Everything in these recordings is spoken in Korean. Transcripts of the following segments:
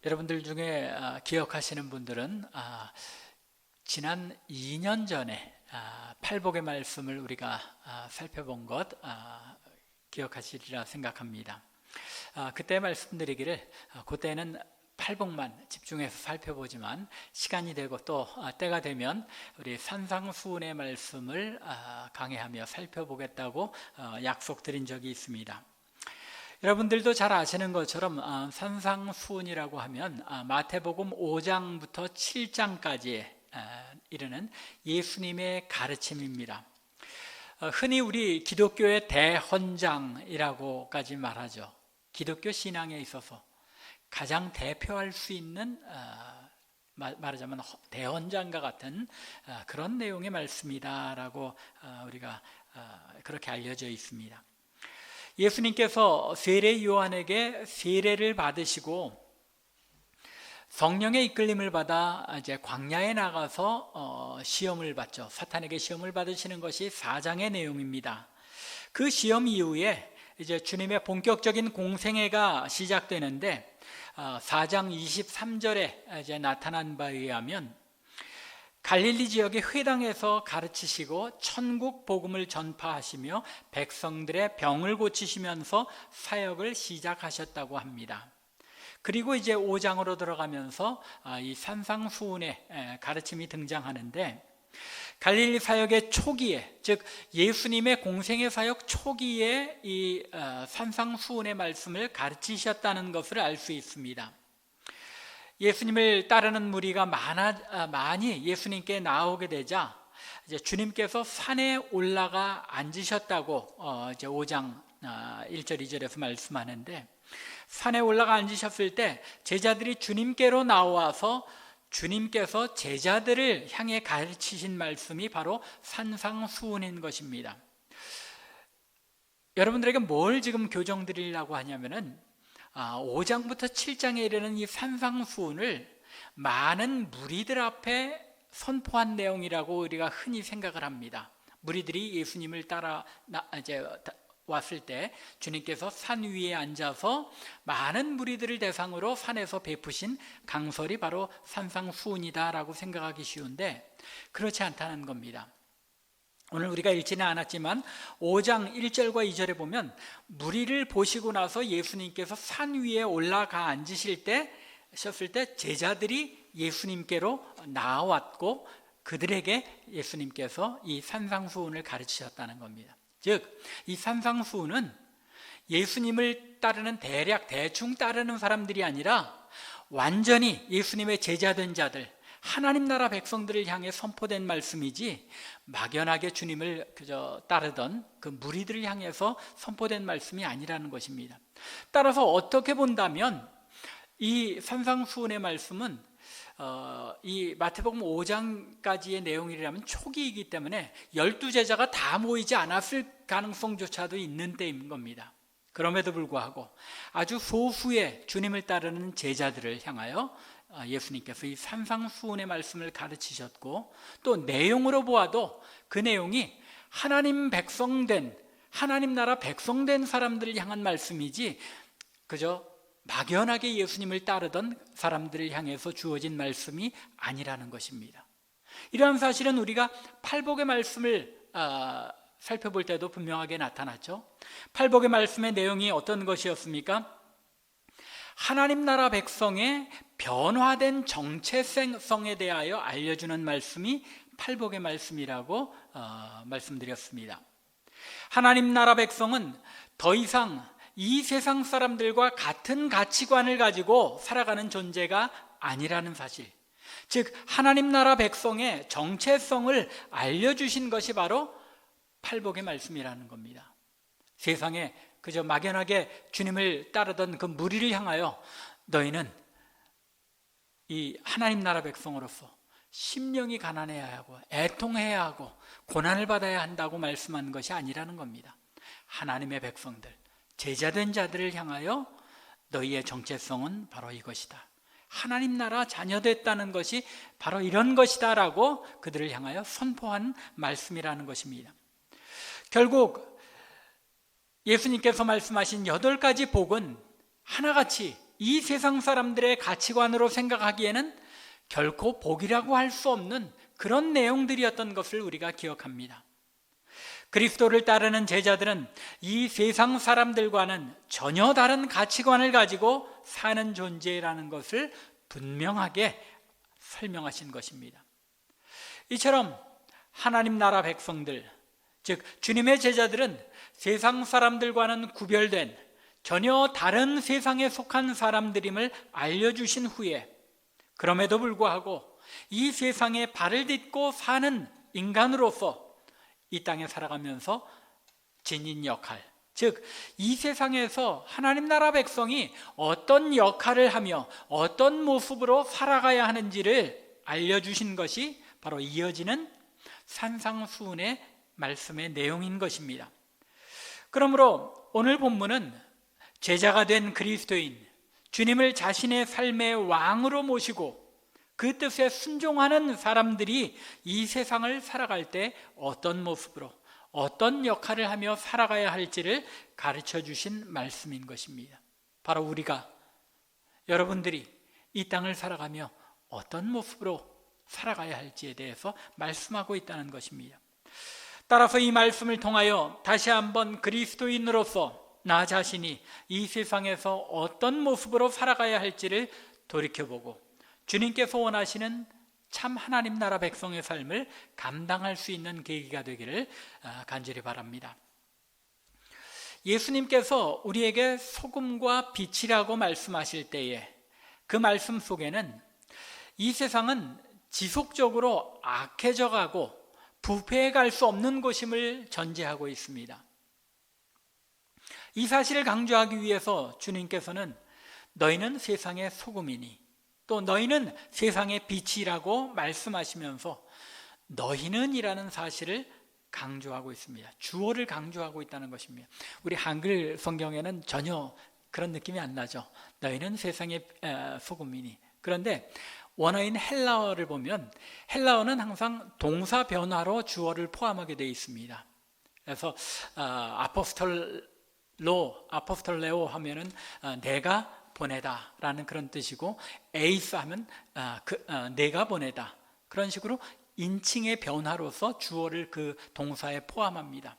여러분들 중에 기억하시는 분들은 지난 2년 전에 팔복의 말씀을 우리가 살펴본 것 기억하시리라 생각합니다. 그때 말씀드리기를 그때는 팔복만 집중해서 살펴보지만 시간이 되고 또 때가 되면 우리 산상수훈의 말씀을 강해하며 살펴보겠다고 약속드린 적이 있습니다. 여러분들도 잘 아시는 것처럼 산상수훈이라고 하면 마태복음 5장부터 7장까지에 이르는 예수님의 가르침입니다. 흔히 우리 기독교의 대헌장이라고까지 말하죠. 기독교 신앙에 있어서 가장 대표할 수 있는 말하자면 대헌장과 같은 그런 내용의 말씀이다라고 우리가 그렇게 알려져 있습니다. 예수님께서 세례 요한에게 세례를 받으시고 성령의 이끌림을 받아 이제 광야에 나가서 시험을 받죠. 사탄에게 시험을 받으시는 것이 4장의 내용입니다. 그 시험 이후에 이제 주님의 본격적인 공생애가 시작되는데 4장 23절에 이제 나타난 바에 의하면 갈릴리 지역의 회당에서 가르치시고 천국 복음을 전파하시며 백성들의 병을 고치시면서 사역을 시작하셨다고 합니다. 그리고 이제 5장으로 들어가면서 이 산상수훈의 가르침이 등장하는데 갈릴리 사역의 초기에, 즉 예수님의 공생의 사역 초기에 이 산상수훈의 말씀을 가르치셨다는 것을 알 수 있습니다. 예수님을 따르는 무리가 많이 예수님께 나오게 되자 이제 주님께서 산에 올라가 앉으셨다고 이제 5장 1절 2절에서 말씀하는데, 산에 올라가 앉으셨을 때 제자들이 주님께로 나와서 주님께서 제자들을 향해 가르치신 말씀이 바로 산상수훈인 것입니다. 여러분들에게 뭘 지금 교정드리려고 하냐면은 5장부터 7장에 이르는 이 산상수훈을 많은 무리들 앞에 선포한 내용이라고 우리가 흔히 생각을 합니다. 무리들이 예수님을 따라 이제 왔을 때 주님께서 산 위에 앉아서 많은 무리들을 대상으로 산에서 베푸신 강설이 바로 산상수훈이다라고 생각하기 쉬운데 그렇지 않다는 겁니다. 오늘 우리가 읽지는 않았지만 5장 1절과 2절에 보면 무리를 보시고 나서 예수님께서 산 위에 올라가 앉으셨을 때 제자들이 예수님께로 나왔고 그들에게 예수님께서 이 산상수훈을 가르치셨다는 겁니다. 즉 이 산상수훈은 예수님을 따르는 대충 따르는 사람들이 아니라 완전히 예수님의 제자된 자들, 하나님 나라 백성들을 향해 선포된 말씀이지 막연하게 주님을 그저 따르던 그 무리들을 향해서 선포된 말씀이 아니라는 것입니다. 따라서 어떻게 본다면 이 산상수훈의 말씀은 이 마태복음 5장까지의 내용이라면 초기이기 때문에 12제자가 다 모이지 않았을 가능성조차도 있는 때인 겁니다. 그럼에도 불구하고 아주 소수의 주님을 따르는 제자들을 향하여 예수님께서 이 산상수훈의 말씀을 가르치셨고 또 내용으로 보아도 그 내용이 하나님 나라 백성된 사람들을 향한 말씀이지 그저 막연하게 예수님을 따르던 사람들을 향해서 주어진 말씀이 아니라는 것입니다. 이러한 사실은 우리가 팔복의 말씀을 살펴볼 때도 분명하게 나타났죠. 팔복의 말씀의 내용이 어떤 것이었습니까? 하나님 나라 백성의 변화된 정체성에 대하여 알려주는 말씀이 팔복의 말씀이라고 말씀드렸습니다. 하나님 나라 백성은 더 이상 이 세상 사람들과 같은 가치관을 가지고 살아가는 존재가 아니라는 사실, 즉 하나님 나라 백성의 정체성을 알려주신 것이 바로 팔복의 말씀이라는 겁니다. 세상에 그저 막연하게 주님을 따르던 그 무리를 향하여 너희는 이 하나님 나라 백성으로서 심령이 가난해야 하고 애통해야 하고 고난을 받아야 한다고 말씀한 것이 아니라는 겁니다. 하나님의 백성들, 제자된 자들을 향하여 너희의 정체성은 바로 이것이다. 하나님 나라 자녀됐다는 것이 바로 이런 것이다 라고 그들을 향하여 선포한 말씀이라는 것입니다. 결국 예수님께서 말씀하신 8가지 복은 하나같이 이 세상 사람들의 가치관으로 생각하기에는 결코 복이라고 할 수 없는 그런 내용들이었던 것을 우리가 기억합니다. 그리스도를 따르는 제자들은 이 세상 사람들과는 전혀 다른 가치관을 가지고 사는 존재라는 것을 분명하게 설명하신 것입니다. 이처럼 하나님 나라 백성들, 즉 주님의 제자들은 세상 사람들과는 구별된 전혀 다른 세상에 속한 사람들임을 알려주신 후에, 그럼에도 불구하고 이 세상에 발을 딛고 사는 인간으로서 이 땅에 살아가면서 지닌 역할, 즉 이 세상에서 하나님 나라 백성이 어떤 역할을 하며 어떤 모습으로 살아가야 하는지를 알려주신 것이 바로 이어지는 산상수훈의 말씀의 내용인 것입니다. 그러므로 오늘 본문은 제자가 된 그리스도인, 주님을 자신의 삶의 왕으로 모시고 그 뜻에 순종하는 사람들이 이 세상을 살아갈 때 어떤 모습으로, 어떤 역할을 하며 살아가야 할지를 가르쳐 주신 말씀인 것입니다. 바로 우리가, 여러분들이 이 땅을 살아가며 어떤 모습으로 살아가야 할지에 대해서 말씀하고 있다는 것입니다. 따라서 이 말씀을 통하여 다시 한번 그리스도인으로서 나 자신이 이 세상에서 어떤 모습으로 살아가야 할지를 돌이켜보고 주님께서 원하시는 참 하나님 나라 백성의 삶을 감당할 수 있는 계기가 되기를 간절히 바랍니다. 예수님께서 우리에게 소금과 빛이라고 말씀하실 때에 그 말씀 속에는 이 세상은 지속적으로 악해져 가고 부패해 갈 수 없는 곳임을 전제하고 있습니다. 이 사실을 강조하기 위해서 주님께서는 너희는 세상의 소금이니 또 너희는 세상의 빛이라고 말씀하시면서 너희는 이라는 사실을 강조하고 있습니다. 주어를 강조하고 있다는 것입니다. 우리 한글 성경에는 전혀 그런 느낌이 안 나죠. 너희는 세상의 소금이니. 그런데 원어인 헬라어를 보면 헬라어는 항상 동사 변화로 주어를 포함하게 되어 있습니다. 그래서 아포스톨레오 하면은 내가 보내다 라는 그런 뜻이고, 에이스 하면 내가 보내다, 그런 식으로 인칭의 변화로서 주어를 그 동사에 포함합니다.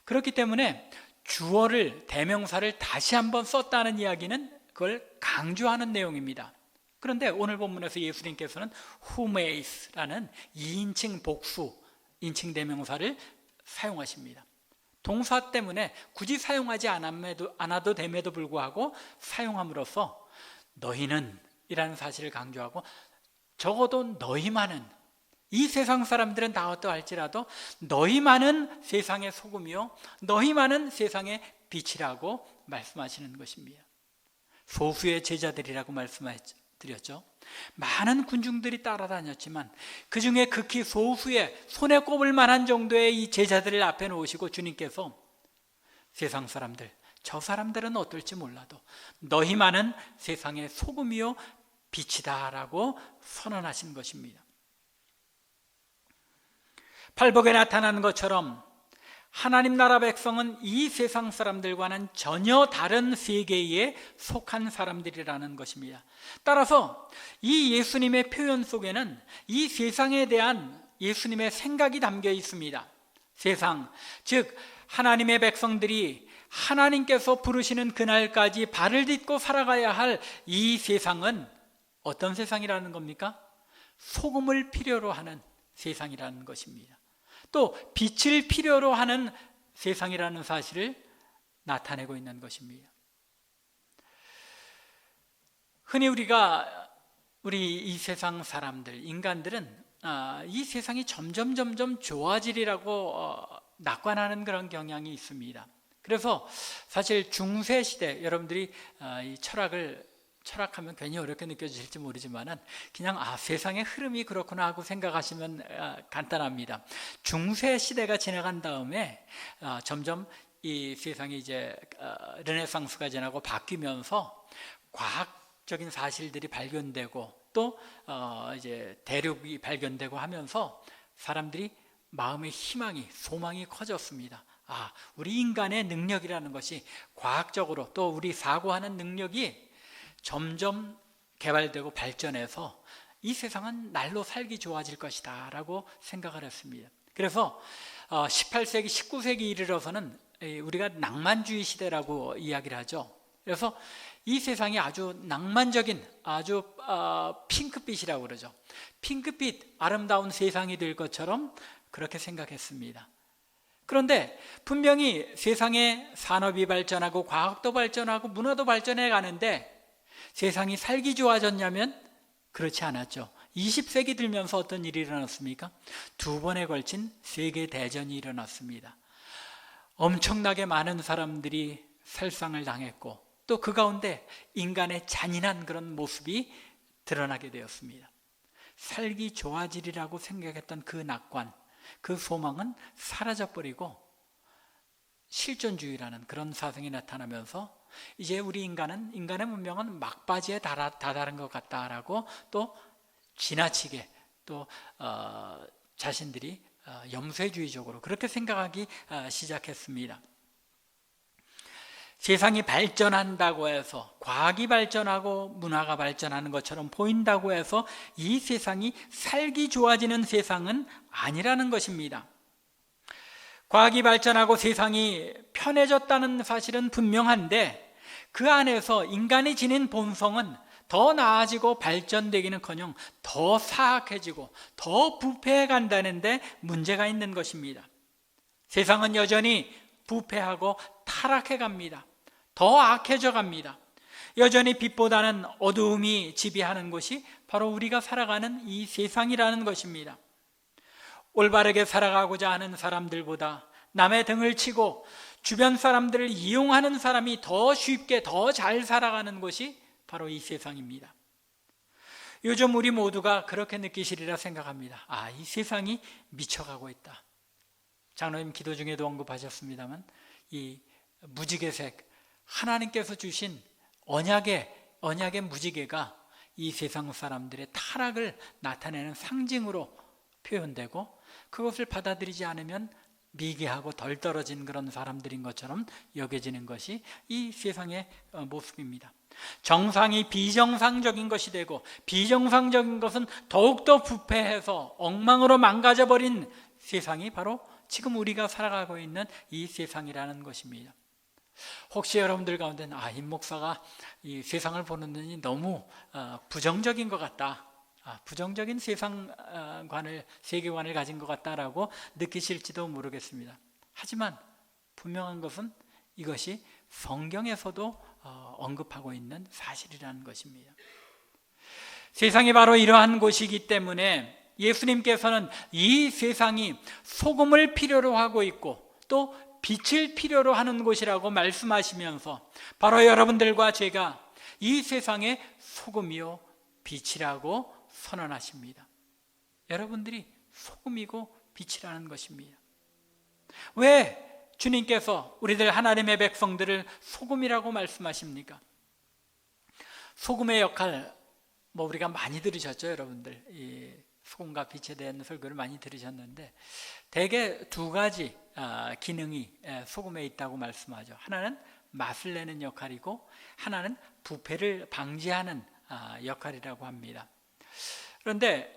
그렇기 때문에 주어를, 대명사를 다시 한번 썼다는 이야기는 그걸 강조하는 내용입니다. 그런데 오늘 본문에서 예수님께서는 후메이스라는 2인칭 복수, 인칭 대명사를 사용하십니다. 동사 때문에 굳이 사용하지 않아도 됨에도 불구하고 사용함으로써 너희는 이라는 사실을 강조하고, 적어도 너희만은, 이 세상 사람들은 다 어떠할지라도 너희만은 세상의 소금이요 너희만은 세상의 빛이라고 말씀하시는 것입니다. 소수의 제자들이라고 말씀드렸죠. 많은 군중들이 따라다녔지만 그 중에 극히 소수의 손에 꼽을 만한 정도의 이 제자들을 앞에 놓으시고 주님께서 세상 사람들, 저 사람들은 어떨지 몰라도 너희만은 세상의 소금이요 빛이다 라고 선언하신 것입니다. 팔복에 나타나는 것처럼 하나님 나라 백성은 이 세상 사람들과는 전혀 다른 세계에 속한 사람들이라는 것입니다. 따라서 이 예수님의 표현 속에는 이 세상에 대한 예수님의 생각이 담겨 있습니다. 세상, 즉 하나님의 백성들이 하나님께서 부르시는 그날까지 발을 딛고 살아가야 할 이 세상은 어떤 세상이라는 겁니까? 소금을 필요로 하는 세상이라는 것입니다. 또 빛을 필요로 하는 세상이라는 사실을 나타내고 있는 것입니다. 흔히 우리 이 세상 사람들, 인간들은 이 세상이 점점 좋아지리라고 낙관하는 그런 경향이 있습니다. 그래서 사실 중세 시대, 여러분들이 이 철학하면 괜히 어렵게 느껴질지 모르지만은 그냥 세상의 흐름이 그렇구나 하고 생각하시면 간단합니다. 중세 시대가 지나간 다음에 점점 이 세상이 이제 르네상스가 지나고 바뀌면서 과학적인 사실들이 발견되고 또 이제 대륙이 발견되고 하면서 사람들이 마음의 희망이, 소망이 커졌습니다. 우리 인간의 능력이라는 것이 과학적으로 또 우리 사고하는 능력이 점점 개발되고 발전해서 이 세상은 날로 살기 좋아질 것이다 라고 생각을 했습니다. 그래서 18세기, 19세기 이르러서는 우리가 낭만주의 시대라고 이야기를 하죠. 그래서 이 세상이 아주 낭만적인, 아주 핑크빛이라고 그러죠. 핑크빛 아름다운 세상이 될 것처럼 그렇게 생각했습니다. 그런데 분명히 세상의 산업이 발전하고 과학도 발전하고 문화도 발전해 가는데 세상이 살기 좋아졌냐면 그렇지 않았죠. 20세기 들면서 어떤 일이 일어났습니까? 2번에 걸친 세계대전이 일어났습니다. 엄청나게 많은 사람들이 살상을 당했고 또 그 가운데 인간의 잔인한 그런 모습이 드러나게 되었습니다. 살기 좋아지리라고 생각했던 그 낙관, 그 소망은 사라져버리고 실존주의라는 그런 사상이 나타나면서 이제 우리 인간의 문명은 막바지에 다다른 것 같다라고 또 지나치게 또 자신들이 염세주의적으로 그렇게 생각하기 시작했습니다. 세상이 발전한다고 해서 과학이 발전하고 문화가 발전하는 것처럼 보인다고 해서 이 세상이 살기 좋아지는 세상은 아니라는 것입니다. 과학이 발전하고 세상이 편해졌다는 사실은 분명한데 그 안에서 인간이 지닌 본성은 더 나아지고 발전되기는커녕 더 사악해지고 더 부패해 간다는데 문제가 있는 것입니다. 세상은 여전히 부패하고 타락해 갑니다. 더 악해져 갑니다. 여전히 빛보다는 어두움이 지배하는 것이 바로 우리가 살아가는 이 세상이라는 것입니다. 올바르게 살아가고자 하는 사람들보다 남의 등을 치고 주변 사람들을 이용하는 사람이 더 쉽게 더 잘 살아가는 것이 바로 이 세상입니다. 요즘 우리 모두가 그렇게 느끼시리라 생각합니다. 이 세상이 미쳐가고 있다. 장로님 기도 중에도 언급하셨습니다만 이 무지개색 하나님께서 주신 언약의 무지개가 이 세상 사람들의 타락을 나타내는 상징으로 표현되고 그것을 받아들이지 않으면 미개하고 덜 떨어진 그런 사람들인 것처럼 여겨지는 것이 이 세상의 모습입니다. 정상이 비정상적인 것이 되고 비정상적인 것은 더욱더 부패해서 엉망으로 망가져버린 세상이 바로 지금 우리가 살아가고 있는 이 세상이라는 것입니다. 혹시 여러분들 가운데는 임 목사가 이 세상을 보는 눈이 너무 부정적인 것 같다, 부정적인 세상관을, 세계관을 가진 것 같다라고 느끼실지도 모르겠습니다. 하지만 분명한 것은 이것이 성경에서도 언급하고 있는 사실이라는 것입니다. 세상이 바로 이러한 곳이기 때문에 예수님께서는 이 세상이 소금을 필요로 하고 있고 또 빛을 필요로 하는 곳이라고 말씀하시면서 바로 여러분들과 제가 이 세상의 소금이요 빛이라고 선언하십니다. 여러분들이 소금이고 빛이라는 것입니다. 왜 주님께서 우리들 하나님의 백성들을 소금이라고 말씀하십니까? 소금의 역할 우리가 많이 들으셨죠, 여러분들. 이 소금과 빛에 대한 설교를 많이 들으셨는데 대개 2가지 기능이 소금에 있다고 말씀하죠. 하나는 맛을 내는 역할이고 하나는 부패를 방지하는 역할이라고 합니다. 그런데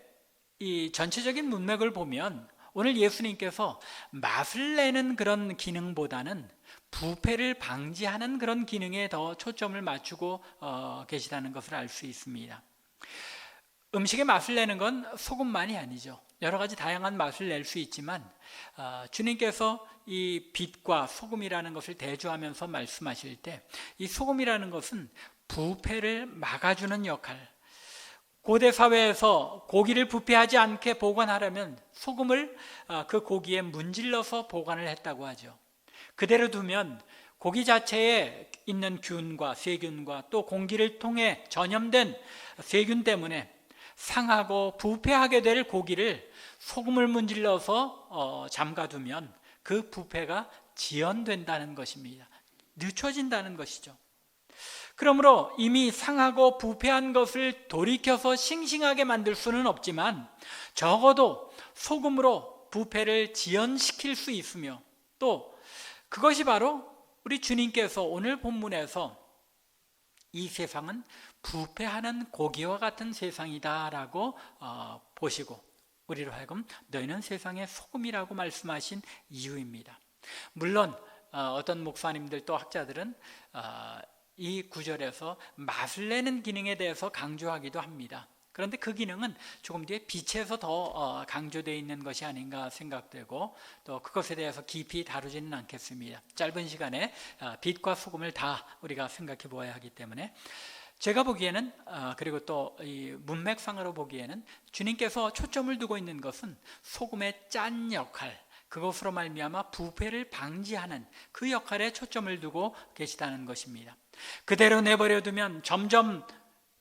이 전체적인 문맥을 보면 오늘 예수님께서 맛을 내는 그런 기능보다는 부패를 방지하는 그런 기능에 더 초점을 맞추고 계시다는 것을 알 수 있습니다. 음식의 맛을 내는 건 소금만이 아니죠. 여러 가지 다양한 맛을 낼 수 있지만 주님께서 이 빛과 소금이라는 것을 대조하면서 말씀하실 때 이 소금이라는 것은 부패를 막아주는 역할, 고대 사회에서 고기를 부패하지 않게 보관하려면 소금을 그 고기에 문질러서 보관을 했다고 하죠. 그대로 두면 고기 자체에 있는 균과 세균과 또 공기를 통해 전염된 세균 때문에 상하고 부패하게 될 고기를 소금을 문질러서 잠가두면 그 부패가 지연된다는 것입니다. 늦춰진다는 것이죠. 그러므로 이미 상하고 부패한 것을 돌이켜서 싱싱하게 만들 수는 없지만 적어도 소금으로 부패를 지연시킬 수 있으며 또 그것이 바로 우리 주님께서 오늘 본문에서 이 세상은 부패하는 고기와 같은 세상이다라고 보시고 우리로 하여금 너희는 세상의 소금이라고 말씀하신 이유입니다. 물론 어떤 목사님들 또 학자들은 이 구절에서 맛을 내는 기능에 대해서 강조하기도 합니다. 그런데 그 기능은 조금 뒤에 빛에서 더 강조되어 있는 것이 아닌가 생각되고 또 그것에 대해서 깊이 다루지는 않겠습니다. 짧은 시간에 빛과 소금을 다 우리가 생각해 보아야 하기 때문에 제가 보기에는 그리고 또 이 문맥상으로 보기에는 주님께서 초점을 두고 있는 것은 소금의 짠 역할, 그것으로 말미암아 부패를 방지하는 그 역할에 초점을 두고 계시다는 것입니다. 그대로 내버려 두면 점점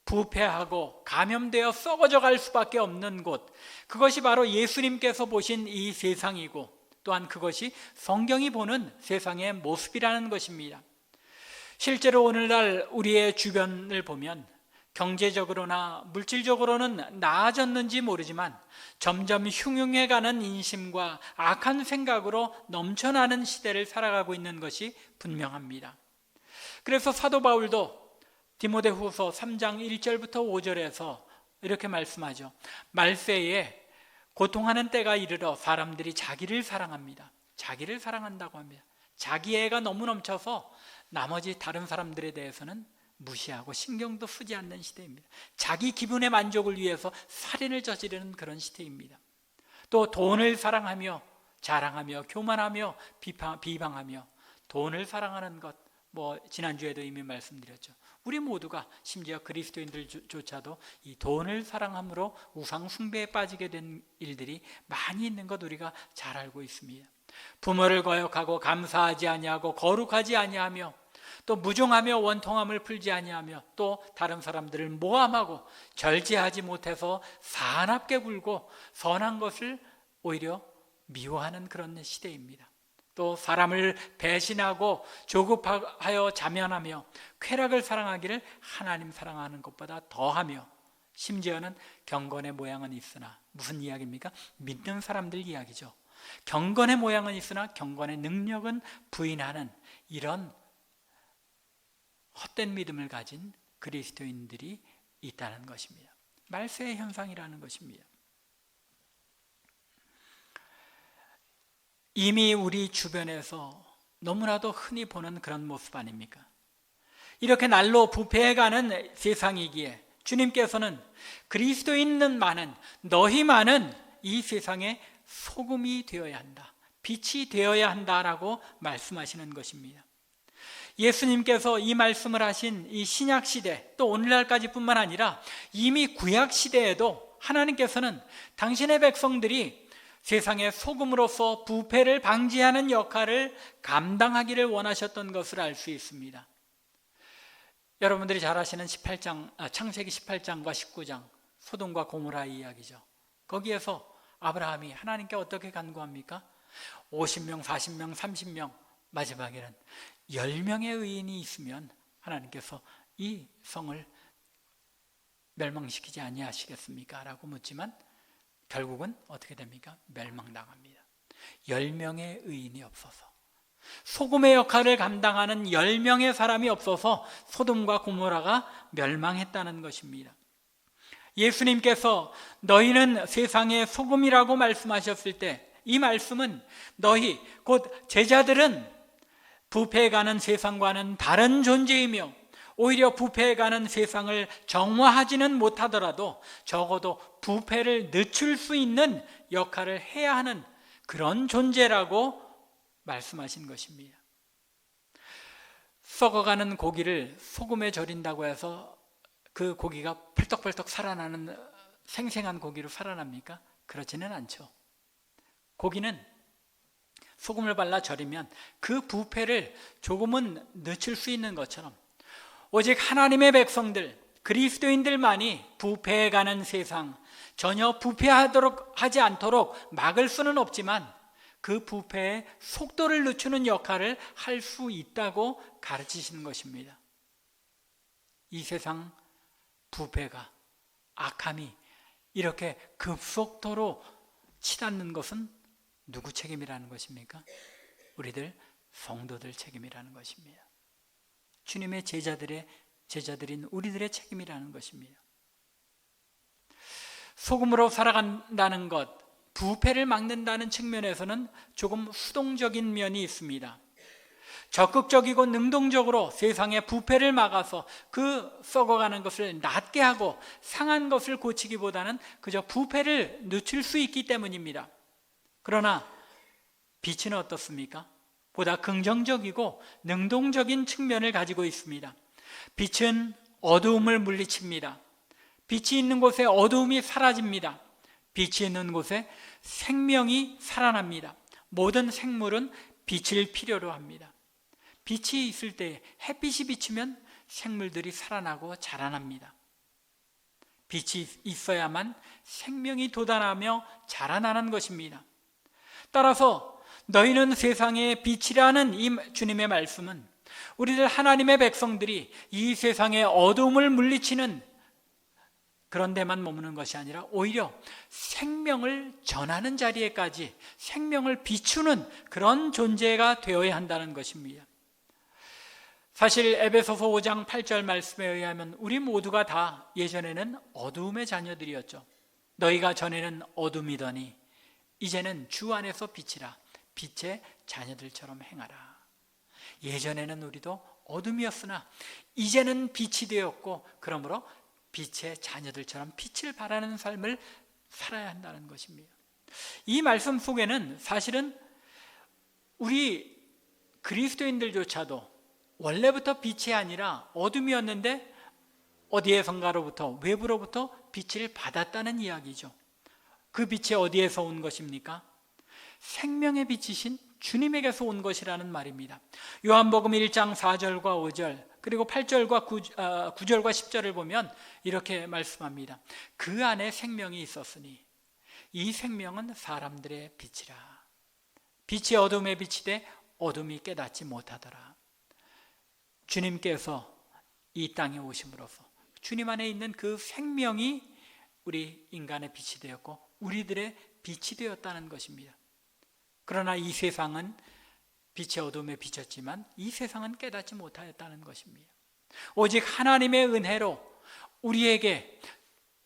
부패하고 감염되어 썩어져 갈 수밖에 없는 곳, 그것이 바로 예수님께서 보신 이 세상이고 또한 그것이 성경이 보는 세상의 모습이라는 것입니다. 실제로 오늘날 우리의 주변을 보면 경제적으로나 물질적으로는 나아졌는지 모르지만 점점 흉흉해가는 인심과 악한 생각으로 넘쳐나는 시대를 살아가고 있는 것이 분명합니다. 그래서 사도 바울도 디모데후서 3장 1절부터 5절에서 이렇게 말씀하죠. 말세에 고통하는 때가 이르러 사람들이 자기를 사랑합니다. 자기를 사랑한다고 합니다. 자기애가 너무 넘쳐서 나머지 다른 사람들에 대해서는 무시하고 신경도 쓰지 않는 시대입니다. 자기 기분의 만족을 위해서 살인을 저지르는 그런 시대입니다. 또 돈을 사랑하며 자랑하며 교만하며 비방하며 돈을 사랑하는 것, 지난주에도 이미 말씀드렸죠. 우리 모두가 심지어 그리스도인들조차도 이 돈을 사랑함으로 우상 숭배에 빠지게 된 일들이 많이 있는 것 우리가 잘 알고 있습니다. 부모를 거역하고 감사하지 아니하고 거룩하지 아니하며 또 무종하며 원통함을 풀지 아니하며 또 다른 사람들을 모함하고 절제하지 못해서 사납게 굴고 선한 것을 오히려 미워하는 그런 시대입니다. 또 사람을 배신하고 조급하여 자면하며 쾌락을 사랑하기를 하나님 사랑하는 것보다 더하며 심지어는 경건의 모양은 있으나 무슨 이야기입니까? 믿는 사람들 이야기죠. 경건의 모양은 있으나 경건의 능력은 부인하는 이런 헛된 믿음을 가진 그리스도인들이 있다는 것입니다. 말세의 현상이라는 것입니다. 이미 우리 주변에서 너무나도 흔히 보는 그런 모습 아닙니까? 이렇게 날로 부패해가는 세상이기에 주님께서는 그리스도인만은 너희만은 이 세상의 소금이 되어야 한다, 빛이 되어야 한다라고 말씀하시는 것입니다. 예수님께서 이 말씀을 하신 이 신약 시대 또 오늘날까지 뿐만 아니라 이미 구약 시대에도 하나님께서는 당신의 백성들이 세상의 소금으로서 부패를 방지하는 역할을 감당하기를 원하셨던 것을 알 수 있습니다. 여러분들이 잘 아시는 창세기 18장과 19장 소돔과 고모라 이야기죠. 거기에서 아브라함이 하나님께 어떻게 간구합니까? 50명, 40명, 30명, 마지막에는 10명의 의인이 있으면 하나님께서 이 성을 멸망시키지 아니하시겠습니까? 라고 묻지만 결국은 어떻게 됩니까? 멸망당합니다. 10명의 의인이 없어서, 소금의 역할을 감당하는 10명의 사람이 없어서 소돔과 고모라가 멸망했다는 것입니다. 예수님께서 너희는 세상의 소금이라고 말씀하셨을 때 이 말씀은 너희 곧 제자들은 부패해가는 세상과는 다른 존재이며 오히려 부패해가는 세상을 정화하지는 못하더라도 적어도 부패를 늦출 수 있는 역할을 해야 하는 그런 존재라고 말씀하신 것입니다. 썩어가는 고기를 소금에 절인다고 해서 그 고기가 펄떡펄떡 살아나는 생생한 고기로 살아납니까? 그렇지는 않죠. 고기는 소금을 발라 절이면 그 부패를 조금은 늦출 수 있는 것처럼 오직 하나님의 백성들, 그리스도인들만이 부패해가는 세상, 전혀 부패하지 않도록 막을 수는 없지만 그 부패의 속도를 늦추는 역할을 할 수 있다고 가르치시는 것입니다. 이 세상 부패가, 악함이 이렇게 급속도로 치닫는 것은 누구 책임이라는 것입니까? 우리들 성도들 책임이라는 것입니다. 주님의 제자들의 제자들인 우리들의 책임이라는 것입니다. 소금으로 살아간다는 것, 부패를 막는다는 측면에서는 조금 수동적인 면이 있습니다. 적극적이고 능동적으로 세상의 부패를 막아서 그 썩어가는 것을 낫게 하고 상한 것을 고치기보다는 그저 부패를 늦출 수 있기 때문입니다. 그러나 빛은 어떻습니까? 보다 긍정적이고 능동적인 측면을 가지고 있습니다. 빛은 어두움을 물리칩니다. 빛이 있는 곳에 어두움이 사라집니다. 빛이 있는 곳에 생명이 살아납니다. 모든 생물은 빛을 필요로 합니다. 빛이 있을 때, 햇빛이 비치면 생물들이 살아나고 자라납니다. 빛이 있어야만 생명이 돋아나며 자라나는 것입니다. 따라서 너희는 세상의 빛이라는 이 주님의 말씀은 우리들 하나님의 백성들이 이 세상의 어두움을 물리치는 그런 데만 머무는 것이 아니라 오히려 생명을 전하는 자리에까지 생명을 비추는 그런 존재가 되어야 한다는 것입니다. 사실 에베소서 5장 8절 말씀에 의하면 우리 모두가 다 예전에는 어두움의 자녀들이었죠. 너희가 전에는 어둠이더니 이제는 주 안에서 빛이라 빛의 자녀들처럼 행하라. 예전에는 우리도 어둠이었으나 이제는 빛이 되었고 그러므로 빛의 자녀들처럼 빛을 발하는 삶을 살아야 한다는 것입니다. 이 말씀 속에는 사실은 우리 그리스도인들조차도 원래부터 빛이 아니라 어둠이었는데 어디에선가로부터 외부로부터 빛을 받았다는 이야기죠. 그 빛이 어디에서 온 것입니까? 생명의 빛이신 주님에게서 온 것이라는 말입니다. 요한복음 1장 4절과 5절 그리고 8절과 9절과 10절을 보면 이렇게 말씀합니다. 그 안에 생명이 있었으니 이 생명은 사람들의 빛이라. 빛이 어둠에 비치되 어둠이 깨닫지 못하더라. 주님께서 이 땅에 오심으로써 주님 안에 있는 그 생명이 우리 인간의 빛이 되었고 우리들의 빛이 되었다는 것입니다. 그러나 이 세상은 빛의 어둠에 비쳤지만 이 세상은 깨닫지 못하였다는 것입니다. 오직 하나님의 은혜로 우리에게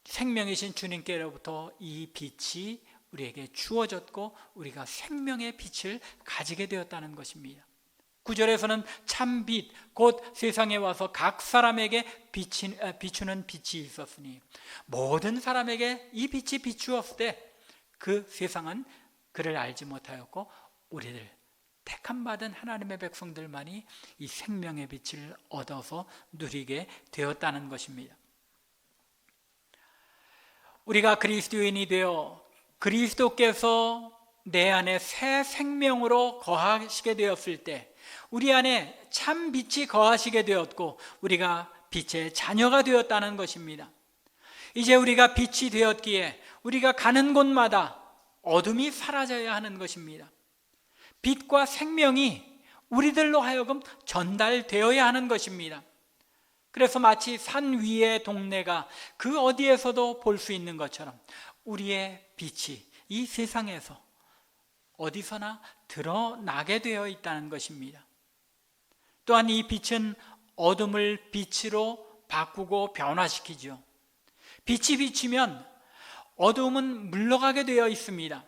생명이신 주님께로부터 이 빛이 우리에게 주어졌고 우리가 생명의 빛을 가지게 되었다는 것입니다. 9절에서는 참 빛, 곧 세상에 와서 각 사람에게 비추는 빛이 있었으니 모든 사람에게 이 빛이 비추었을 때 그 세상은 그를 알지 못하였고 우리들 택함 받은 하나님의 백성들만이 이 생명의 빛을 얻어서 누리게 되었다는 것입니다. 우리가 그리스도인이 되어 그리스도께서 내 안에 새 생명으로 거하시게 되었을 때 우리 안에 참 빛이 거하시게 되었고 우리가 빛의 자녀가 되었다는 것입니다. 이제 우리가 빛이 되었기에 우리가 가는 곳마다 어둠이 사라져야 하는 것입니다. 빛과 생명이 우리들로 하여금 전달되어야 하는 것입니다. 그래서 마치 산 위의 동네가 그 어디에서도 볼 수 있는 것처럼 우리의 빛이 이 세상에서 어디서나 드러나게 되어 있다는 것입니다. 또한 이 빛은 어둠을 빛으로 바꾸고 변화시키죠. 빛이 비치면 어둠은 물러가게 되어 있습니다.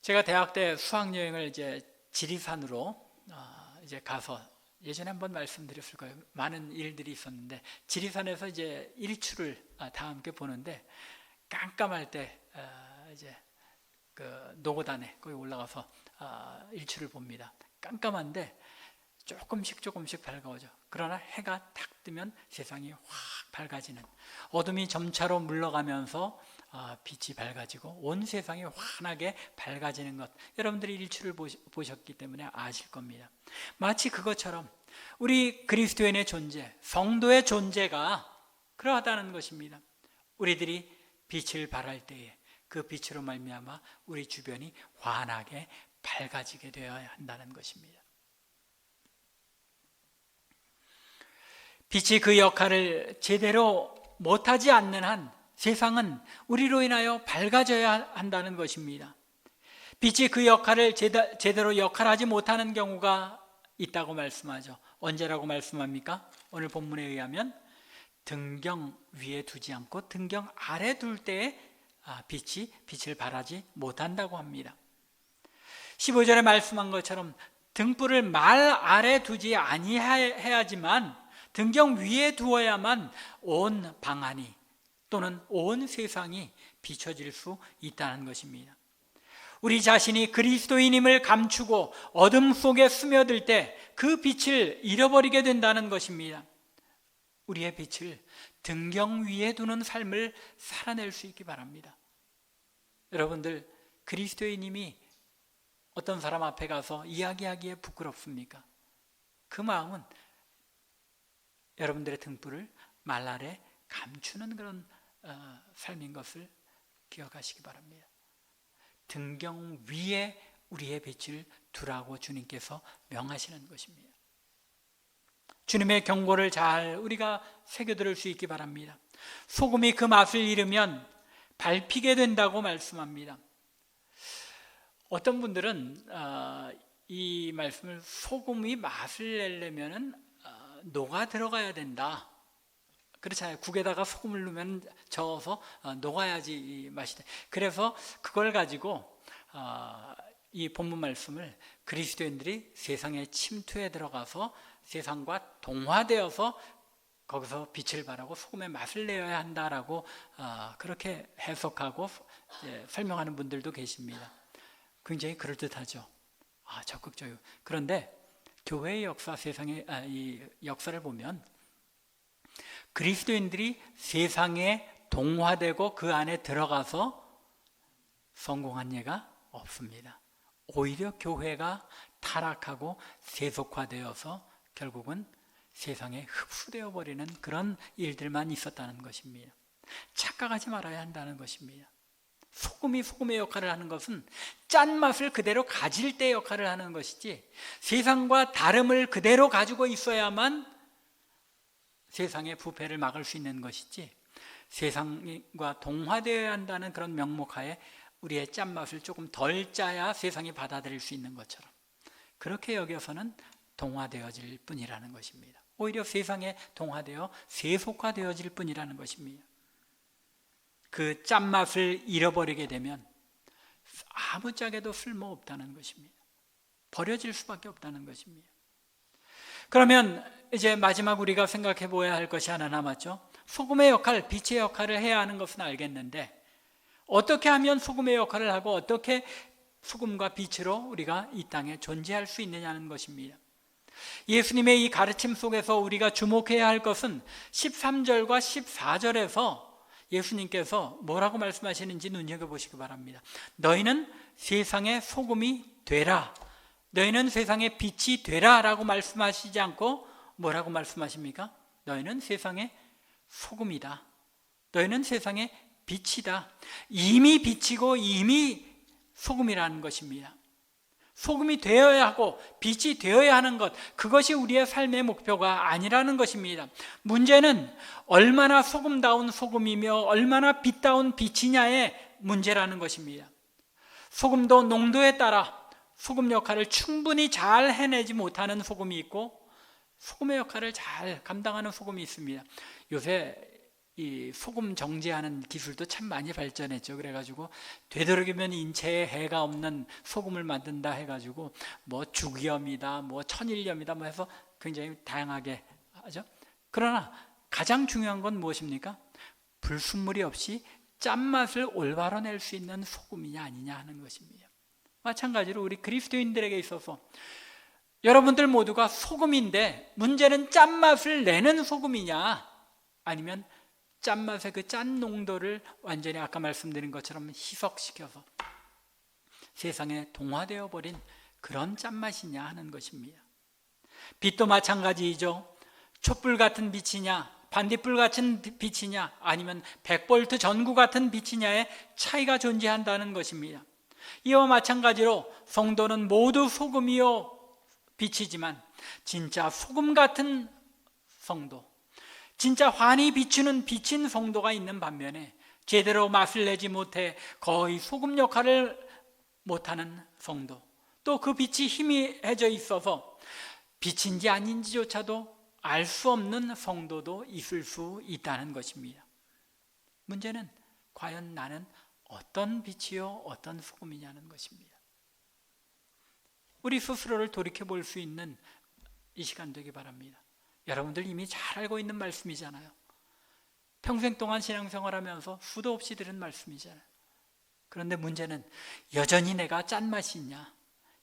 제가 대학 때 수학여행을 이제 지리산으로 이제 가서 예전에 한번 말씀드렸을 거예요. 많은 일들이 있었는데 지리산에서 이제 일출을 다 함께 보는데 깜깜할 때 이제 그 노고단에 거기 올라가서 일출을 봅니다. 깜깜한데 조금씩 밝아오죠. 그러나 해가 탁 뜨면 세상이 확 밝아지는, 어둠이 점차로 물러가면서 빛이 밝아지고 온 세상이 환하게 밝아지는 것, 여러분들이 일출을 보셨기 때문에 아실 겁니다. 마치 그것처럼 우리 그리스도인의 존재, 성도의 존재가 그러하다는 것입니다. 우리들이 빛을 발할 때에 그 빛으로 말미암아 우리 주변이 환하게 밝아지게 되어야 한다는 것입니다. 빛이 그 역할을 제대로 못하지 않는 한 세상은 우리로 인하여 밝아져야 한다는 것입니다. 빛이 그 역할을 제대로 역할하지 못하는 경우가 있다고 말씀하죠. 언제라고 말씀합니까? 오늘 본문에 의하면 등경 위에 두지 않고 등경 아래 둘 때에 빛을 발하지 못한다고 합니다. 15절에 말씀한 것처럼 등불을 말 아래 두지 아니해야지만 등경 위에 두어야만 온 방안이 또는 온 세상이 비춰질 수 있다는 것입니다. 우리 자신이 그리스도인임을 감추고 어둠 속에 스며들 때 그 빛을 잃어버리게 된다는 것입니다. 우리의 빛을 등경 위에 두는 삶을 살아낼 수 있기 바랍니다. 여러분들, 그리스도인임이 어떤 사람 앞에 가서 이야기하기에 부끄럽습니까? 그 마음은 여러분들의 등불을 말 아래 감추는 그런 삶인 것을 기억하시기 바랍니다. 등경 위에 우리의 빛을 두라고 주님께서 명하시는 것입니다. 주님의 경고를 잘 우리가 새겨들을 수 있기 바랍니다. 소금이 그 맛을 잃으면 밟히게 된다고 말씀합니다. 어떤 분들은 이 말씀을 소금이 맛을 내려면 녹아 들어가야 된다. 그렇잖아요. 국에다가 소금을 넣으면 저어서 녹아야지 이 맛이 돼. 그래서 그걸 가지고 이 본문 말씀을 그리스도인들이 세상에 침투해 들어가서 세상과 동화되어서 거기서 빛을 발하고 소금의 맛을 내어야 한다라고 그렇게 해석하고 설명하는 분들도 계십니다. 굉장히 그럴듯하죠. 적극적이고. 그런데 교회의 역사, 세상의 이 역사를 보면 그리스도인들이 세상에 동화되고 그 안에 들어가서 성공한 예가 없습니다. 오히려 교회가 타락하고 세속화되어서 결국은 세상에 흡수되어 버리는 그런 일들만 있었다는 것입니다. 착각하지 말아야 한다는 것입니다. 소금이 소금의 역할을 하는 것은 짠맛을 그대로 가질 때 역할을 하는 것이지, 세상과 다름을 그대로 가지고 있어야만 세상의 부패를 막을 수 있는 것이지, 세상과 동화되어야 한다는 그런 명목하에 우리의 짠맛을 조금 덜 짜야 세상이 받아들일 수 있는 것처럼 그렇게 여겨서는 동화되어질 뿐이라는 것입니다. 오히려 세상에 동화되어 세속화되어질 뿐이라는 것입니다. 그 짠맛을 잃어버리게 되면 아무짝에도 쓸모없다는 것입니다. 버려질 수밖에 없다는 것입니다. 그러면 이제 마지막 우리가 생각해 보아야 할 것이 하나 남았죠. 소금의 역할, 빛의 역할을 해야 하는 것은 알겠는데 어떻게 하면 소금의 역할을 하고 어떻게 소금과 빛으로 우리가 이 땅에 존재할 수 있느냐는 것입니다. 예수님의 이 가르침 속에서 우리가 주목해야 할 것은 13절과 14절에서 예수님께서 뭐라고 말씀하시는지 눈여겨보시기 바랍니다. 너희는 세상의 소금이 되라, 너희는 세상의 빛이 되라 라고 말씀하시지 않고 뭐라고 말씀하십니까? 너희는 세상의 소금이다, 너희는 세상의 빛이다. 이미 빛이고 이미 소금이라는 것입니다. 소금이 되어야 하고 빛이 되어야 하는 것, 그것이 우리의 삶의 목표가 아니라는 것입니다. 문제는 얼마나 소금다운 소금이며 얼마나 빛다운 빛이냐의 문제라는 것입니다. 소금도 농도에 따라 소금 역할을 충분히 잘 해내지 못하는 소금이 있고 소금의 역할을 잘 감당하는 소금이 있습니다. 요새 이 소금 정제하는 기술도 참 많이 발전했죠. 그래가지고 되도록이면 인체에 해가 없는 소금을 만든다 해가지고 뭐 죽염이다, 뭐 천일염이다, 뭐 해서 굉장히 다양하게 하죠. 그러나 가장 중요한 건 무엇입니까? 불순물이 없이 짠맛을 올바로 낼 수 있는 소금이냐 아니냐 하는 것입니다. 마찬가지로 우리 그리스도인들에게 있어서 여러분들 모두가 소금인데 문제는 짠맛을 내는 소금이냐 아니면 짠맛의 그 짠 농도를 완전히 아까 말씀드린 것처럼 희석시켜서 세상에 동화되어 버린 그런 짠맛이냐 하는 것입니다. 빛도 마찬가지이죠. 촛불 같은 빛이냐 반딧불 같은 빛이냐 아니면 100V 전구 같은 빛이냐의 차이가 존재한다는 것입니다. 이와 마찬가지로 성도는 모두 소금이요 빛이지만 진짜 소금 같은 성도, 진짜 환히 비추는 빛인 성도가 있는 반면에 제대로 맛을 내지 못해 거의 소금 역할을 못하는 성도, 또 그 빛이 희미해져 있어서 빛인지 아닌지조차도 알 수 없는 성도도 있을 수 있다는 것입니다. 문제는 과연 나는 어떤 빛이요 어떤 소금이냐는 것입니다. 우리 스스로를 돌이켜 볼 수 있는 이 시간 되기 바랍니다. 여러분들 이미 잘 알고 있는 말씀이잖아요. 평생 동안 신앙생활하면서 수도 없이 들은 말씀이잖아요. 그런데 문제는 여전히 내가 짠맛이 있냐,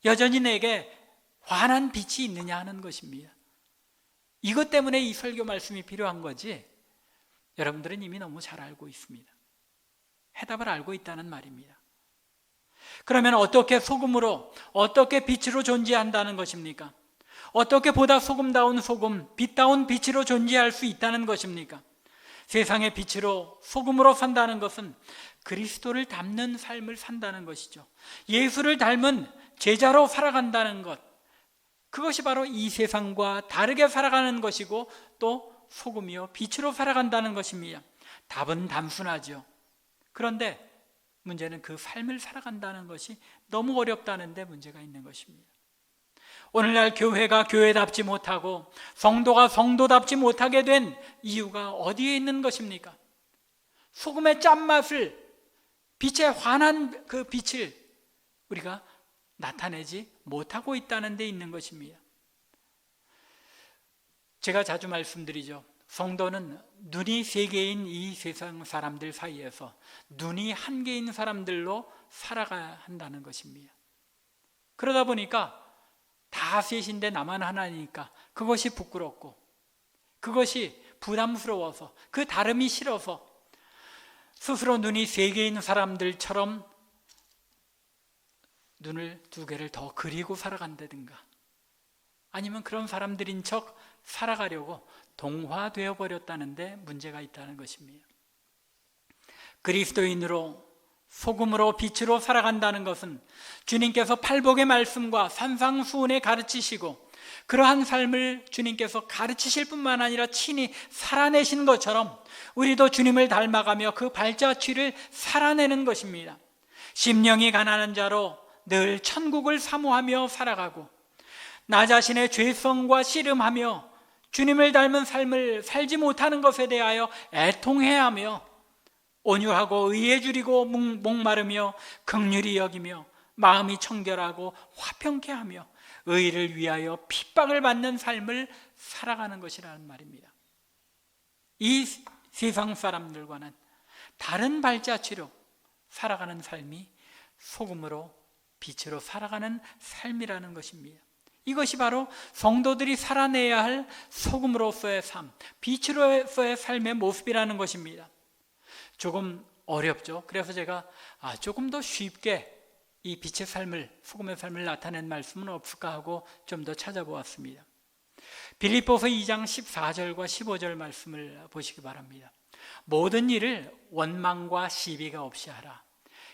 여전히 내게 환한 빛이 있느냐 하는 것입니다. 이것 때문에 이 설교 말씀이 필요한 거지, 여러분들은 이미 너무 잘 알고 있습니다. 해답을 알고 있다는 말입니다. 그러면 어떻게 소금으로, 어떻게 빛으로 존재한다는 것입니까? 어떻게 보다 소금다운 소금, 빛다운 빛으로 존재할 수 있다는 것입니까? 세상의 빛으로, 소금으로 산다는 것은 그리스도를 닮는 삶을 산다는 것이죠. 예수를 닮은 제자로 살아간다는 것, 그것이 바로 이 세상과 다르게 살아가는 것이고 또 소금이요 빛으로 살아간다는 것입니다. 답은 단순하죠. 그런데 문제는 그 삶을 살아간다는 것이 너무 어렵다는 데 문제가 있는 것입니다. 오늘날 교회가 교회답지 못하고 성도가 성도답지 못하게 된 이유가 어디에 있는 것입니까? 소금의 짠맛을, 빛의 환한 그 빛을 우리가 나타내지 못하고 있다는 데 있는 것입니다. 제가 자주 말씀드리죠. 성도는 눈이 세 개인 이 세상 사람들 사이에서 눈이 한 개인 사람들로 살아가야 한다는 것입니다. 그러다 보니까 다 셋인데 나만 하나니까 그것이 부끄럽고, 그것이 부담스러워서, 그 다름이 싫어서 스스로 눈이 세 개인 사람들처럼 눈을 두 개를 더 그리고 살아간다든가, 아니면 그런 사람들인 척 살아가려고 동화되어 버렸다는데 문제가 있다는 것입니다. 그리스도인으로, 소금으로, 빛으로 살아간다는 것은 주님께서 팔복의 말씀과 산상수훈에 가르치시고 그러한 삶을 주님께서 가르치실 뿐만 아니라 친히 살아내신 것처럼 우리도 주님을 닮아가며 그 발자취를 살아내는 것입니다. 심령이 가난한 자로 늘 천국을 사모하며 살아가고, 나 자신의 죄성과 씨름하며 주님을 닮은 삶을 살지 못하는 것에 대하여 애통해야 하며, 온유하고 의에 줄이고 목마르며 긍휼히 여기며 마음이 청결하고 화평케 하며 의를 위하여 핍박을 받는 삶을 살아가는 것이라는 말입니다. 이 세상 사람들과는 다른 발자취로 살아가는 삶이 소금으로 빛으로 살아가는 삶이라는 것입니다. 이것이 바로 성도들이 살아내야 할 소금으로서의 삶, 빛으로서의 삶의 모습이라는 것입니다. 조금 어렵죠. 그래서 제가 조금 더 쉽게 이 빛의 삶을, 소금의 삶을 나타낸 말씀은 없을까 하고 좀 더 찾아보았습니다. 빌립보서 2장 14절과 15절 말씀을 보시기 바랍니다. 모든 일을 원망과 시비가 없이 하라.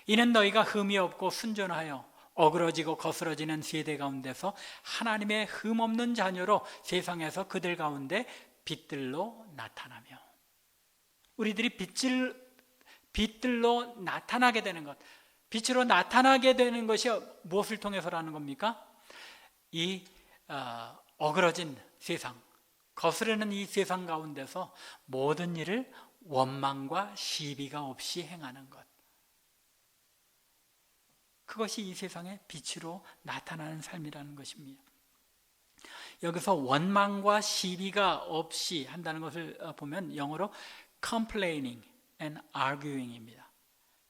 이는 너희가 흠이 없고 순전하여 어그러지고 거스러지는 세대 가운데서 하나님의 흠 없는 자녀로 세상에서 그들 가운데 빛들로 나타나며, 우리들이 빛들로 나타나게 되는 것, 빛으로 나타나게 되는 것이 무엇을 통해서라는 겁니까? 이 어그러진 세상, 거스르는 이 세상 가운데서 모든 일을 원망과 시비가 없이 행하는 것, 그것이 이 세상의 빛으로 나타나는 삶이라는 것입니다. 여기서 원망과 시비가 없이 한다는 것을 보면 영어로 complaining and arguing입니다.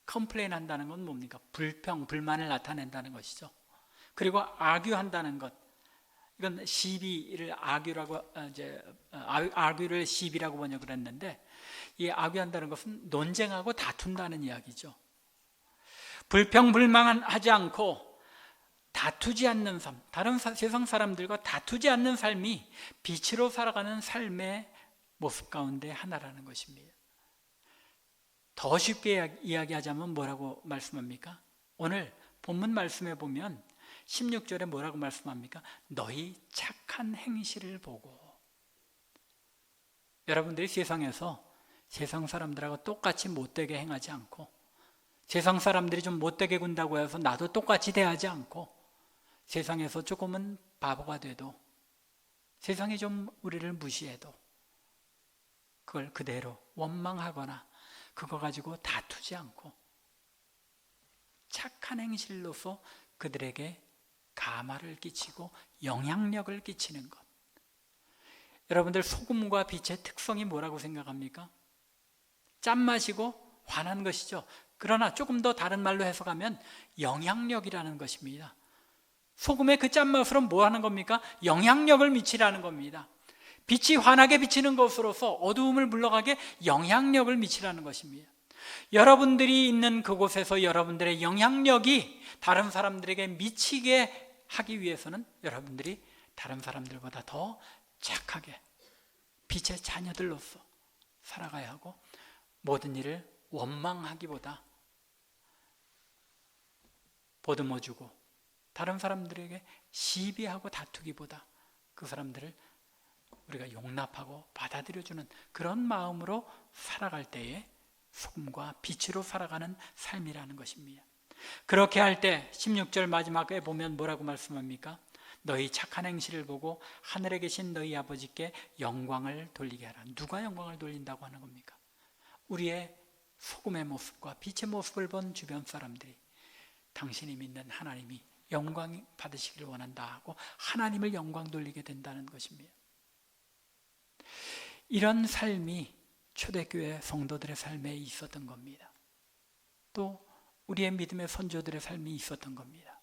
complain 한다는 건 뭡니까? 불평, 불만을 나타낸다는 것이죠. 그리고 argue 한다는 것, 이건 시비를 argue를 시비라고 번역을 했는데, 이 argue 한다는 것은 논쟁하고 다툰다는 이야기죠. 불평불만하지 않고 다투지 않는 삶, 다른 세상 사람들과 다투지 않는 삶이 빛으로 살아가는 삶의 모습 가운데 하나라는 것입니다. 더 쉽게 이야기하자면 뭐라고 말씀합니까? 오늘 본문 말씀에 보면 16절에 뭐라고 말씀합니까? 너희 착한 행실을 보고. 여러분들이 세상에서 세상 사람들하고 똑같이 못되게 행하지 않고, 세상 사람들이 좀 못되게 군다고 해서 나도 똑같이 대하지 않고, 세상에서 조금은 바보가 돼도 세상이 좀 우리를 무시해도 그걸 그대로 원망하거나 그거 가지고 다투지 않고 착한 행실로서 그들에게 감화를 끼치고 영향력을 끼치는 것. 여러분들 소금과 빛의 특성이 뭐라고 생각합니까? 짠맛이고 환한 것이죠. 그러나 조금 더 다른 말로 해석하면 영향력이라는 것입니다. 소금의 그 짠맛으로 뭐 하는 겁니까? 영향력을 미치라는 겁니다. 빛이 환하게 비치는 것으로서 어두움을 물러가게 영향력을 미치라는 것입니다. 여러분들이 있는 그곳에서 여러분들의 영향력이 다른 사람들에게 미치게 하기 위해서는 여러분들이 다른 사람들보다 더 착하게 빛의 자녀들로서 살아가야 하고, 모든 일을 원망하기보다 보듬어주고 다른 사람들에게 시비하고 다투기보다 그 사람들을 우리가 용납하고 받아들여주는 그런 마음으로 살아갈 때에 소금과 빛으로 살아가는 삶이라는 것입니다. 그렇게 할 때 16절 마지막에 보면 뭐라고 말씀합니까? 너희 착한 행실을 보고 하늘에 계신 너희 아버지께 영광을 돌리게 하라. 누가 영광을 돌린다고 하는 겁니까? 우리의 소금의 모습과 빛의 모습을 본 주변 사람들이 당신이 믿는 하나님이 영광 받으시기를 원한다 하고 하나님을 영광 돌리게 된다는 것입니다. 이런 삶이 초대교회 성도들의 삶에 있었던 겁니다. 또 우리의 믿음의 선조들의 삶이 있었던 겁니다.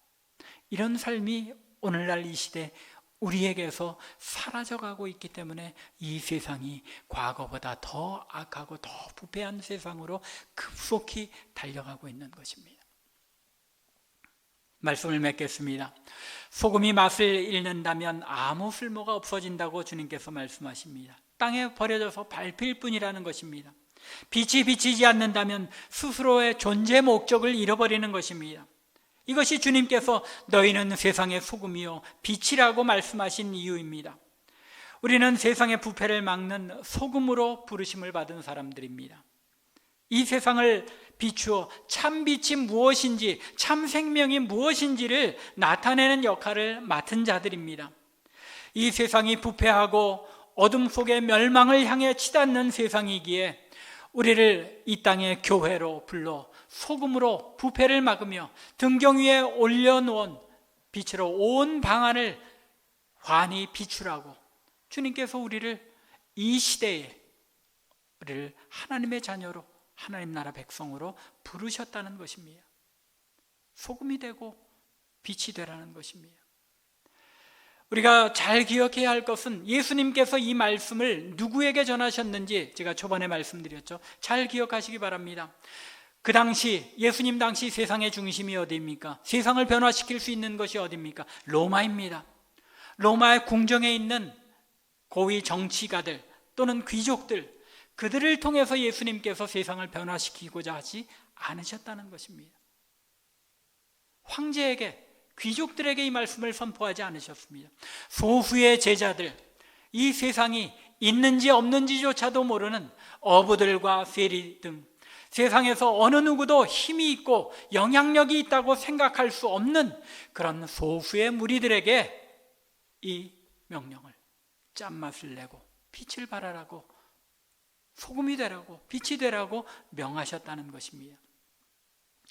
이런 삶이 오늘날 이 시대 우리에게서 사라져가고 있기 때문에 이 세상이 과거보다 더 악하고 더 부패한 세상으로 급속히 달려가고 있는 것입니다. 말씀을 맺겠습니다. 소금이 맛을 잃는다면 아무 쓸모가 없어진다고 주님께서 말씀하십니다. 땅에 버려져서 밟힐 뿐이라는 것입니다. 빛이 비치지 않는다면 스스로의 존재 목적을 잃어버리는 것입니다. 이것이 주님께서 너희는 세상의 소금이요 빛이라고 말씀하신 이유입니다. 우리는 세상의 부패를 막는 소금으로 부르심을 받은 사람들입니다. 이 세상을 비추어 참 빛이 무엇인지, 참 생명이 무엇인지를 나타내는 역할을 맡은 자들입니다. 이 세상이 부패하고 어둠 속에 멸망을 향해 치닫는 세상이기에 우리를 이 땅의 교회로 불러 소금으로 부패를 막으며 등경 위에 올려놓은 빛으로 온 방안을 환히 비추라고 주님께서 우리를 이 시대에 우리를 하나님의 자녀로, 하나님 나라 백성으로 부르셨다는 것입니다. 소금이 되고 빛이 되라는 것입니다. 우리가 잘 기억해야 할 것은 예수님께서 이 말씀을 누구에게 전하셨는지 제가 초반에 말씀드렸죠. 잘 기억하시기 바랍니다. 그 당시, 예수님 당시 세상의 중심이 어디입니까? 세상을 변화시킬 수 있는 것이 어디입니까? 로마입니다. 로마의 궁정에 있는 고위 정치가들 또는 귀족들, 그들을 통해서 예수님께서 세상을 변화시키고자 하지 않으셨다는 것입니다. 황제에게, 귀족들에게 이 말씀을 선포하지 않으셨습니다. 소수의 제자들, 이 세상이 있는지 없는지조차도 모르는 어부들과 세리 등 세상에서 어느 누구도 힘이 있고 영향력이 있다고 생각할 수 없는 그런 소수의 무리들에게 이 명령을, 짠맛을 내고 빛을 발하라고, 소금이 되라고, 빛이 되라고 명하셨다는 것입니다.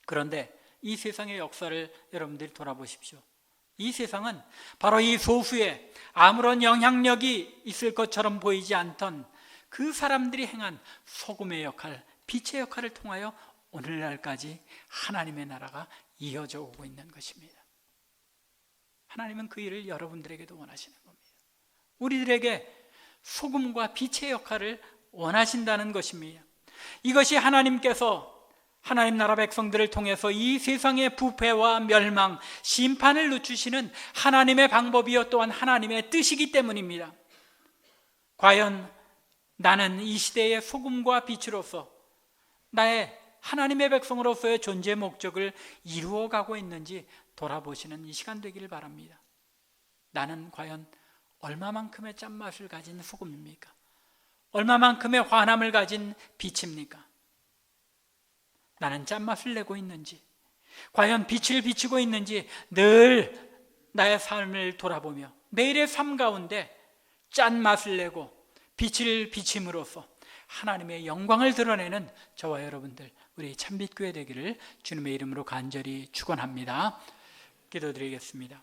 그런데 이 세상의 역사를 여러분들이 돌아보십시오. 이 세상은 바로 이 소수의 아무런 영향력이 있을 것처럼 보이지 않던 그 사람들이 행한 소금의 역할, 빛의 역할을 통하여 오늘날까지 하나님의 나라가 이어져 오고 있는 것입니다. 하나님은 그 일을 여러분들에게도 원하시는 겁니다. 우리들에게 소금과 빛의 역할을 원하신다는 것입니다. 이것이 하나님께서 하나님 나라 백성들을 통해서 이 세상의 부패와 멸망, 심판을 늦추시는 하나님의 방법이요 또한 하나님의 뜻이기 때문입니다. 과연 나는 이 시대의 소금과 빛으로서 나의 하나님의 백성으로서의 존재 목적을 이루어가고 있는지 돌아보시는 이 시간 되기를 바랍니다. 나는 과연 얼마만큼의 짠맛을 가진 소금입니까? 얼마만큼의 환함을 가진 빛입니까? 나는 짠맛을 내고 있는지, 과연 빛을 비추고 있는지 늘 나의 삶을 돌아보며 매일의 삶 가운데 짠맛을 내고 빛을 비침으로써 하나님의 영광을 드러내는 저와 여러분들, 우리 참빛교회 되기를 주님의 이름으로 간절히 축원합니다. 기도드리겠습니다.